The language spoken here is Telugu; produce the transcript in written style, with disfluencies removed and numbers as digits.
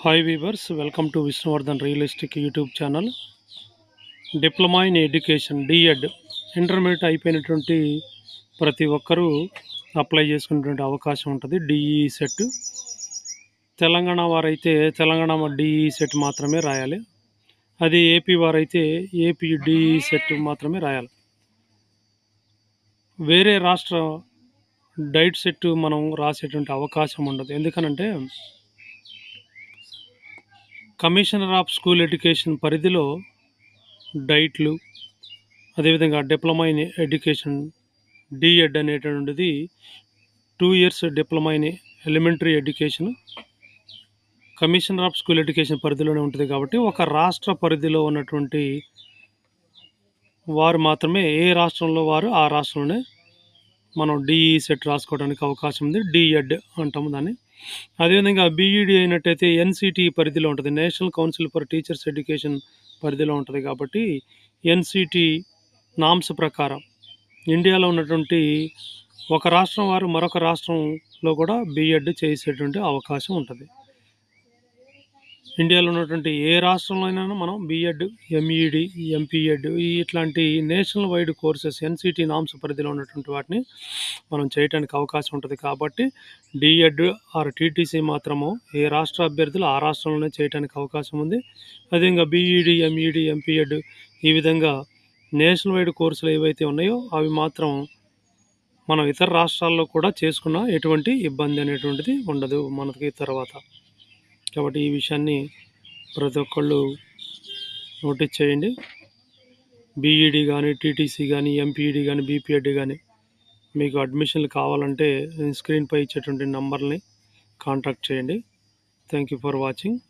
Hi viewers, welcome to Vishnuvardhan realistic YouTube channel. Diploma in education DEd intermediate అయిపోయినటువంటి ప్రతి ఒక్కరూ అప్లై చేసుకునేటువంటి అవకాశం ఉంటుంది. డిఈ సెట్ తెలంగాణ వారైతే తెలంగాణ డిఈ సెట్ మాత్రమే రాయాలి. అది ఏపీ వారైతే ఏపీ డిఈ సెట్ మాత్రమే రాయాలి. వేరే రాష్ట్ర డైట్ సెట్ మనం రాసేటువంటి అవకాశం ఉండదు. ఎందుకనంటే కమిషనర్ ఆఫ్ స్కూల్ ఎడ్యుకేషన్ పరిధిలో డైట్లు, అదేవిధంగా డిప్లొమా ఇన్ ఎడ్యుకేషన్ డిఎడ్ అనేటువంటిది 2 years diploma in elementary education commissioner of school education పరిధిలోనే ఉంటుంది. కాబట్టి ఒక రాష్ట్ర పరిధిలో ఉన్నటువంటి వారు మాత్రమే, ఏ రాష్ట్రంలో వారు ఆ రాష్ట్రంలోనే మనం డిఈ సెట్ రాసుకోవడానికి అవకాశం ఉంది. డిఎడ్ అంటాము దాన్ని. అదేవిధంగా బీఈడి అయినట్టయితే ఎన్సిటి పరిధిలో ఉంటుంది, national council for teachers education పరిధిలో ఉంటుంది. కాబట్టి ఎన్సిటి నామ్స్ ప్రకారం ఇండియాలో ఉన్నటువంటి ఒక రాష్ట్రం వారు మరొక రాష్ట్రంలో కూడా బీఎడ్ చేసేటువంటి అవకాశం ఉంటుంది. ఇండియాలో ఉన్నటువంటి ఏ రాష్ట్రంలో అయినా మనం బీఎడ్, ఎంఈడి, ఎంపీఎడ్ ఇట్లాంటి national wide courses NCT norms పరిధిలో ఉన్నటువంటి వాటిని మనం చేయడానికి అవకాశం ఉంటుంది. కాబట్టి డిఎడ్ ఆర్ టీటీసీ మాత్రము ఏ రాష్ట్ర అభ్యర్థులు ఆ రాష్ట్రంలోనే చేయడానికి అవకాశం ఉంది. అదేవిధంగా బీఈడి, ఎంఈడి, ఎంపీఎడ్ ఈ విధంగా నేషనల్ వైడ్ కోర్సులు ఏవైతే ఉన్నాయో అవి మాత్రం మనం ఇతర రాష్ట్రాల్లో కూడా చేసుకున్న ఎటువంటి ఇబ్బంది అనేటువంటిది ఉండదు మనకి తర్వాత. కాబట్టి ఈ విషయాన్ని ప్రతి ఒక్కళ్ళు నోటీస్ చేయండి. బీఈడి కానీ, టీటీసీ కానీ, ఎంపీఈడి కానీ, బీపీఎడ్ కానీ మీకు అడ్మిషన్లు కావాలంటే స్క్రీన్పై ఇచ్చేటువంటి నంబర్ని కాంటాక్ట్ చేయండి. Thank you for watching.